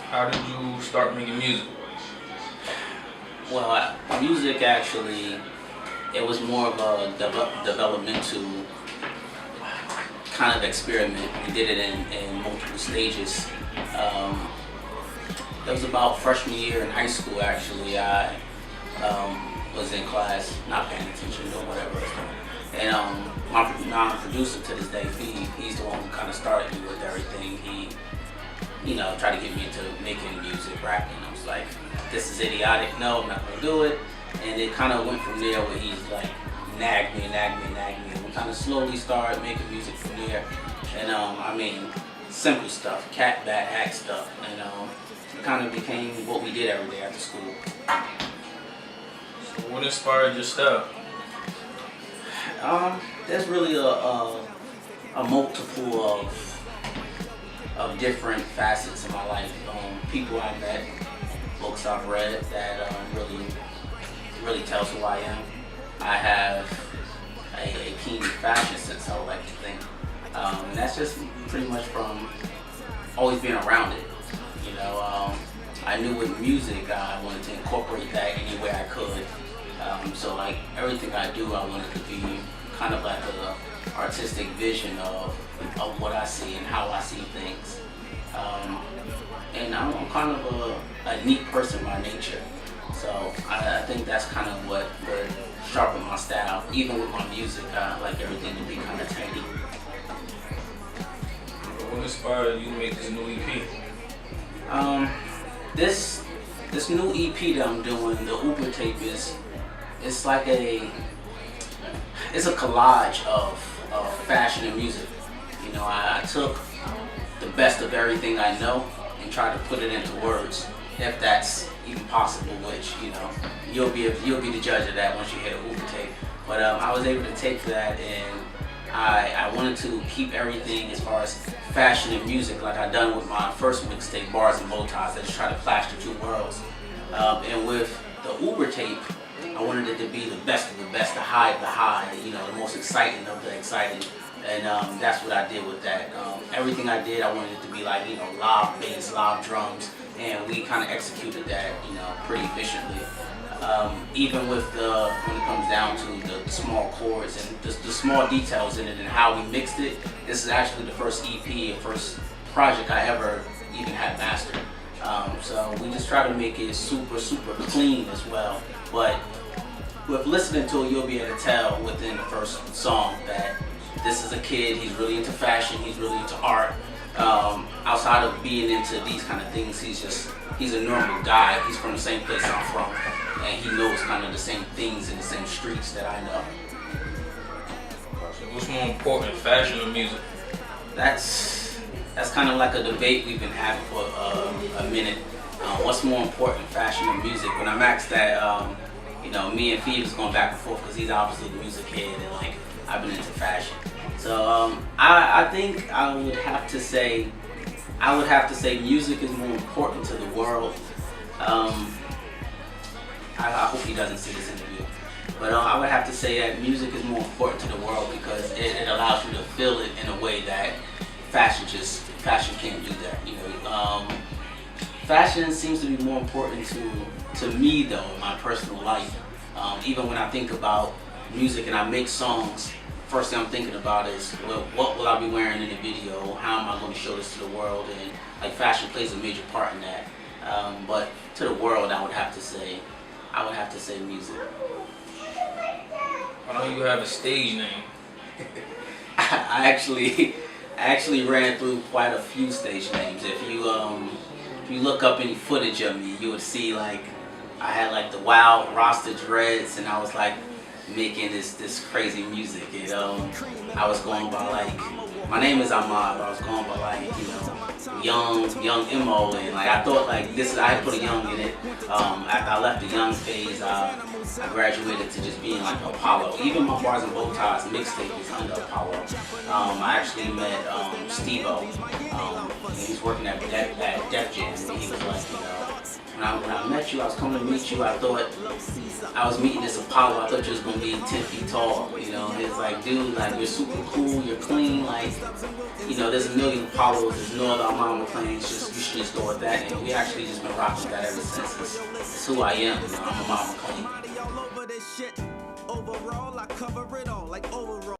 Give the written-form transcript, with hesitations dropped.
How did you start making music? Well, music actually, it was more of a developmental kind of experiment. We did it in multiple stages. Um, it was about freshman year in high school actually. I was in class, not paying attention or whatever. And my producer to this day, he's the one who kind of started me with everything. He tried to get me into making music, rapping. I was like, this is idiotic. No, I'm not gonna do it. And it kind of went from there where he's like nagged me. And we kind of slowly started making music from there. And simple stuff, cat, bat, hack stuff. And it kind of became what we did every day after school. So what inspired your style? There's really a multiple of different facets in my life. People I met, books I've read that really tells who I am. I have a keen fashion sense, I would like to think. And that's just pretty much from always being around it. I knew with music I wanted to incorporate that any way I could. So like everything I do, I wanted to be kind of like a artistic vision of what I see and how I see things. And I'm kind of a neat person by nature. So I think that's kind of what sharpened my style. Even with my music, I like everything to be kind of tidy. What inspired you to make this new EP? This new EP that I'm doing, the Uber tape, it's like it's a collage of fashion and music. I took the best of everything I know and tried to put it into words, if that's even possible. Which you'll be the judge of that once you hear the Uber tape. But I was able to take that, and I wanted to keep everything as far as fashion and music like I done with my first mixtape, Bars and Bow Ties. I just tried to clash the two worlds. And with the Uber tape, I wanted it to be the best of the best, the high of the high, the most exciting of the exciting. And that's what I did with that. Everything I did, I wanted it to be like, live bass, live drums, and we kind of executed that, pretty efficiently. Even with when it comes down to the small chords and the small details in it and how we mixed it, this is actually the first EP, first project I ever even had mastered. So we just try to make it super, super clean as well. But with listening to it, you'll be able to tell within the first song that this is a kid, he's really into fashion, he's really into art. Outside of being into these kind of things, he's a normal guy. He's from the same place I'm from, and he knows kind of the same things in the same streets that I know. So what's more important, fashion or music? That's kind of like a debate we've been having for a minute. What's more important, fashion or music? When I'm asked that, me and Phoebe is going back and forth because he's obviously the music head, and like I've been into fashion. So I think I would have to say music is more important to the world. I hope he doesn't see this interview, but I would have to say that music is more important to the world because it allows you to feel it in a way that fashion can't do that. Fashion seems to be more important to me though in my personal life. Even when I think about music and I make songs, first thing I'm thinking about is, well, what will I be wearing in the video? How am I going to show this to the world? And like fashion plays a major part in that. But to the world, I would have to say music. I know you have a stage name. I actually ran through quite a few stage names. If you look up any footage of me, you would see like I had like the Wild Rasta dreads, and I was like making this crazy music. I was going by like, my name is Ahmad, but I was going by like young Mo, and like I thought like I had put a young in it. After I left the young phase, I graduated to just being like Apollo. Even my Bars and Bow Ties mixtape is under Apollo. I actually met Steve-O. He's working at Def Jam, and he was like, when I met you, I was coming to meet you, I thought I was meeting this Apollo. I thought you was gonna be 10 feet tall. It's like, dude, like you're super cool, you're clean, like like, you know, there's a million Apollos, there's no other Mama claims, just you should just go with that. And we actually just been rocking with that ever since. It's who I am, you know, I'm a Mama clean. Overall, I cover it all like overall.